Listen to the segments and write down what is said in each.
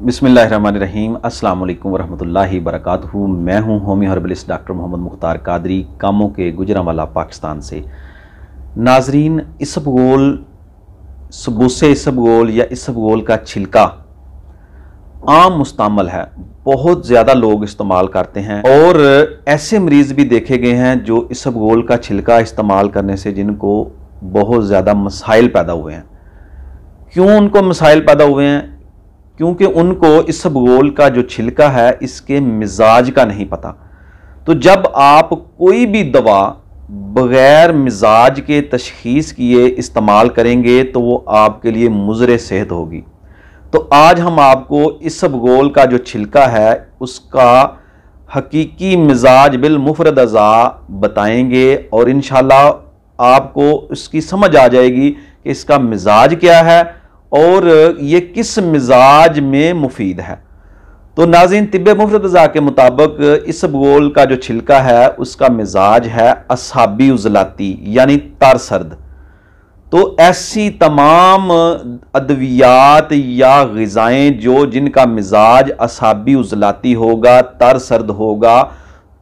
बिस्मिल्लाहिर्रहमानिर्रहीम। अस्सलामुअलैकुम वरहमतुल्लाहि वबरकातुहू। मैं हूँ homeo herbalist doctor Mohammad Mukhtar Qadri, Kamoke Gujranwala Pakistan से। नाजरीन, इसबगोल, सबूसे इसबगोल या इसबगोल का छिलका आम मुस्तमल है, बहुत ज़्यादा लोग इस्तेमाल करते हैं और ऐसे मरीज़ भी देखे गए हैं जो इसबगोल का छिलका इस्तेमाल करने से जिनको बहुत ज़्यादा मसाइल पैदा हुए हैं। क्यों उनको मसाइल पैदा हुए हैं? क्योंकि उनको इसबगोल का जो छिलका है इसके मिजाज का नहीं पता। तो जब आप कोई भी दवा बग़ैर मिजाज के तशख़ीस किए इस्तेमाल करेंगे तो वो आपके लिए मुज़र सेहत होगी। तो आज हम आपको इसबगोल का जो छिलका है उसका हकीकी मिजाज बिल मुफरद अज़ा बताएंगे और इंशाल्लाह आपको इसकी समझ आ जाएगी कि इसका मिजाज क्या है और ये किस मिजाज में मुफीद है। तो नाज़रीन, तिब्बे मुफरद अज़ा के मुताबिक इसबगोल का जो छिलका है उसका मिजाज है असाबी उज़लाती यानी तर सर्द। तो ऐसी तमाम अद्वियात या ग़िज़ाएँ जिनका मिजाज असाबी उज़लाती होगा, तर सर्द होगा,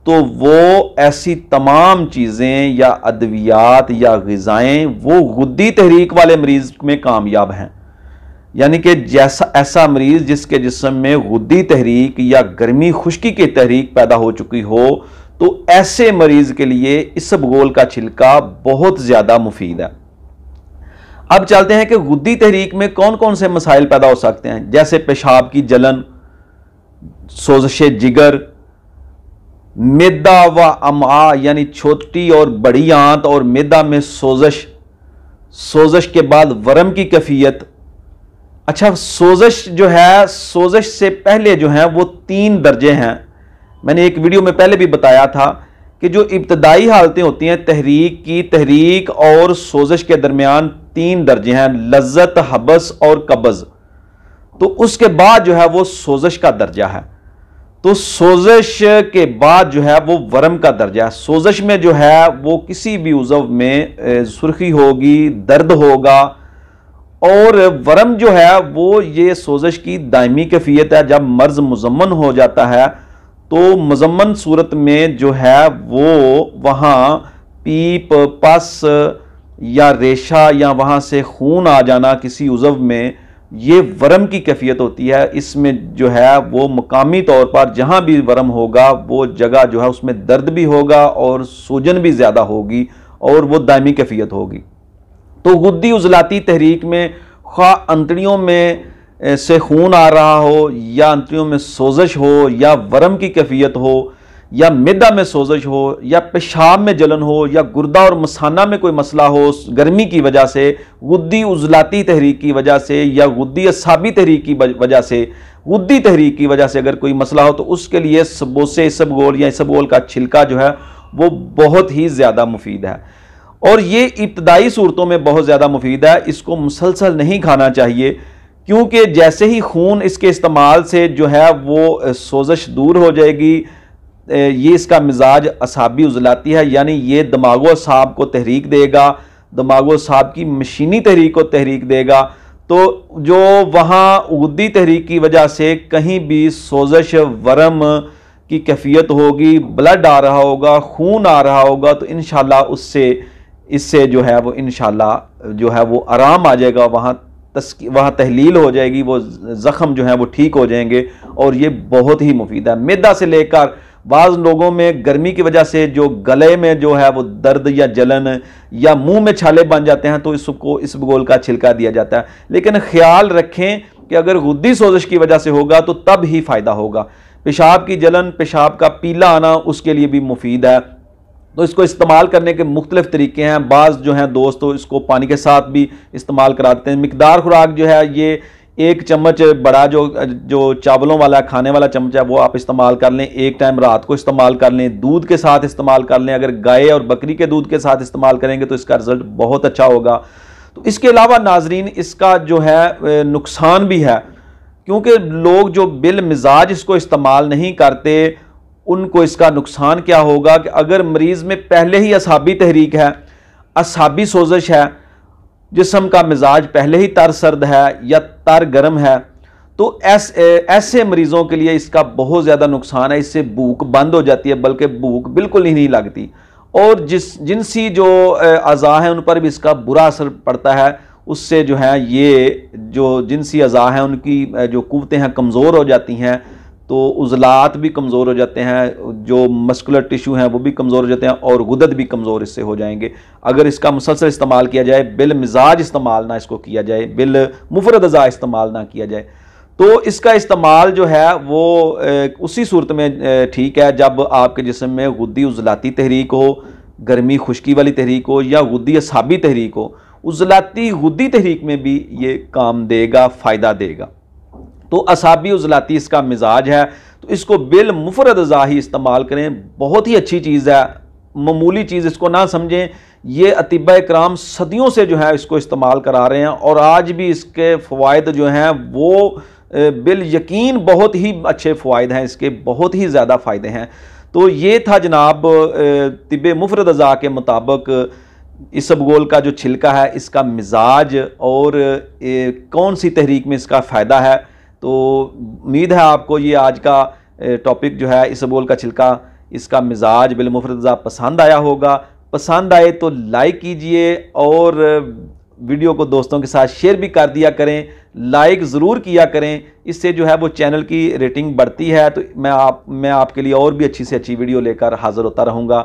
तो वो ऐसी तमाम चीज़ें या अद्वियात या ग़िज़ाएँ वो गुद्दी तहरीक वाले मरीज़ में कामयाब हैं। यानी कि ऐसा मरीज़ जिसके जिस्म में गुद्दी तहरीक या गर्मी खुश्की की तहरीक पैदा हो चुकी हो, तो ऐसे मरीज़ के लिए इसबगोल का छिलका बहुत ज़्यादा मुफीद है। अब चलते हैं कि गुद्दी तहरीक में कौन कौन से मसाइल पैदा हो सकते हैं, जैसे पेशाब की जलन, सोज़श जिगर, मैदा व अमा यानी छोटी और बड़ी आंत और मैदा में सोज़श, सोज़श के बाद वरम की कैफियत। अच्छा, सोज़श जो है, सोज़श से पहले जो है वो 3 दर्जे हैं। मैंने एक वीडियो में पहले भी बताया था कि जो इब्तदाई हालतें होती हैं तहरीक और सोज़श के दरमियान 3 दर्जे हैं, लज्जत, हबस और कब्ज़। तो उसके बाद जो है वो सोज़श का दर्जा है। तो सोज़श के बाद जो है वो वरम का दर्जा है। सोज़श में जो है वो किसी भी उज़व में सुर्खी होगी, दर्द होगा, और वरम जो है वो ये सोज़श की दायमी कैफियत है। जब मर्ज़ मुज़म्मन हो जाता है तो मुज़म्मन सूरत में जो है वो वहाँ पीप, पस या रेशा या वहाँ से खून आ जाना किसी उज़व में, ये वरम की कैफियत होती है। इसमें जो है वो मकामी तौर पर जहाँ भी वरम होगा वो जगह जो है उसमें दर्द भी होगा और सूजन भी ज़्यादा होगी और वो दायमी कैफियत होगी। तो गुद्दी उज़लाती तहरीक में ख्वा अंतड़ियों में से खून आ रहा हो या अंतड़ियों में सोज़श हो या वरम की कैफियत हो या मैदा में सोज़श हो या पेशाब में जलन हो या गुर्दा और मसाना में कोई मसला हो गर्मी की वजह से, गुद्दी उज़लाती तहरीक की वजह से या गुद्दी असाबी तहरीक की वजह से, गुद्दी तहरीक की वजह से अगर कोई मसला हो तो उसके लिए सबूसे इसबगोल या इसबगोल का छिलका जो है वो बहुत ही ज़्यादा मुफीद है। और ये इब्तदाई सूरतों में बहुत ज़्यादा मुफीद है। इसको मुसलसल नहीं खाना चाहिए क्योंकि जैसे ही खून इसके इस्तेमाल से जो है वो सोज़श दूर हो जाएगी। ये इसका मिजाज असाबी उज़लाती है, यानी ये दिमागो असाब को तहरीक देगा, दिमागो असाब की मशीनी तहरीक को तहरीक देगा। तो जो वहाँ गुद्दी तहरीक की वजह से कहीं भी सोज़श, वरम की कैफियत होगी, ब्लड आ रहा होगा, खून आ रहा होगा, तो इंशाल्लाह इससे जो है वो इंशाल्लाह जो है वो आराम आ जाएगा, वहाँ तहलील हो जाएगी, वो ज़ख़म जो है वो ठीक हो जाएंगे और ये बहुत ही मुफीद है। मैदा से लेकर बाज़ लोगों में गर्मी की वजह से जो गले में जो है वो दर्द या जलन या मुंह में छाले बन जाते हैं तो इसको इसबगोल का छिलका दिया जाता है। लेकिन ख्याल रखें कि अगर गुद्दी सोज़श की वजह से होगा तो तब ही फ़ायदा होगा। पेशाब की जलन, पेशाब का पीला आना, उसके लिए भी मुफीद है। तो इसको इस्तेमाल करने के मुख्तलिफ तरीके हैं। बाज़ जो हैं दोस्त तो इसको पानी के साथ भी इस्तेमाल कराते हैं। मिकदार खुराक जो है ये 1 चम्मच बड़ा जो चावलों वाला खाने वाला चम्मच है वो आप इस्तेमाल कर लें। एक टाइम रात को इस्तेमाल कर लें, दूध के साथ इस्तेमाल कर लें। अगर गाय और बकरी के दूध के साथ इस्तेमाल करेंगे तो इसका रिज़ल्ट बहुत अच्छा होगा। तो इसके अलावा नाजरीन, इसका जो है नुकसान भी है क्योंकि लोग जो बिल मिजाज इसको इस्तेमाल नहीं करते उनको इसका नुकसान क्या होगा कि अगर मरीज़ में पहले ही असाबी तहरीक है, असाबी सोज़श है, जिस्म का मिजाज पहले ही तर सर्द है या तर गर्म है, तो तो ऐसे मरीज़ों के लिए इसका बहुत ज़्यादा नुकसान है। इससे भूख बंद हो जाती है, बल्कि भूख बिल्कुल ही नहीं लगती, और जिनसी जो अज़ा हैं उन पर भी इसका बुरा असर पड़ता है। उससे जो है ये जो जिनसी अज़ा हैं उनकी जो कुव्वतें हैं कमज़ोर हो जाती हैं, तो उज़लात भी कमज़ोर हो जाते हैं, जो मस्कुलर टिश्यू हैं वो भी कमज़ोर हो जाते हैं, और गुदद भी कमज़ोर इससे हो जाएंगे। अगर इसका मुसलसल इस्तेमाल किया जाए, बिल मिजाज इस्तेमाल ना इसको किया जाए, बिल मुफरद अज़ा इस्तेमाल ना किया जाए, तो इसका इस्तेमाल जो है वो उसी सूरत में ठीक है जब आपके जिस्म में गुद्दी उज़लाती तहरीक हो, गर्मी खुश्की वाली तहरीक हो, या गुद्दी असाबी तहरीक हो। उज़लाती गुद्दी तहरीक में भी ये काम देगा, फ़ायदा देगा। तो असाबी उज़लाती इसका मिजाज है, तो इसको बिल मुफरद अज़ा ही इस्तेमाल करें। बहुत ही अच्छी चीज़ है, मामूली चीज़ इसको ना समझें। ये अतिबा इकराम सदियों से जो है इसको इस्तेमाल करा रहे हैं, और आज भी इसके फ़वाइद जो हैं वो बिल यकीन बहुत ही अच्छे फ़वाइद हैं, इसके बहुत ही ज़्यादा फ़ायदे हैं। तो ये था जनाब तिब्बे मुफरद अज़ा के मुताबिक इसबगोल का जो छिलका है, इसका मिजाज और कौन सी तहरीक में इसका फ़ायदा है। तो उम्मीद है आपको ये आज का टॉपिक जो है इसबगोल का छिलका, इसका मिजाज बिल मुफरद अज़ा पसंद आया होगा। पसंद आए तो लाइक कीजिए, और वीडियो को दोस्तों के साथ शेयर भी कर दिया करें, लाइक ज़रूर किया करें। इससे जो है वो चैनल की रेटिंग बढ़ती है। तो मैं आपके लिए और भी अच्छी से अच्छी वीडियो लेकर हाज़िर होता रहूँगा।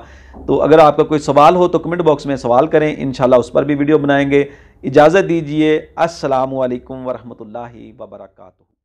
तो अगर आपका कोई सवाल हो तो कमेंट बॉक्स में सवाल करें, इंशाल्लाह उस पर भी वीडियो बनाएंगे। इजाज़त दीजिए। अस्सलामु अलैकुम वरहमतुल्लाहि वबरकातुहू।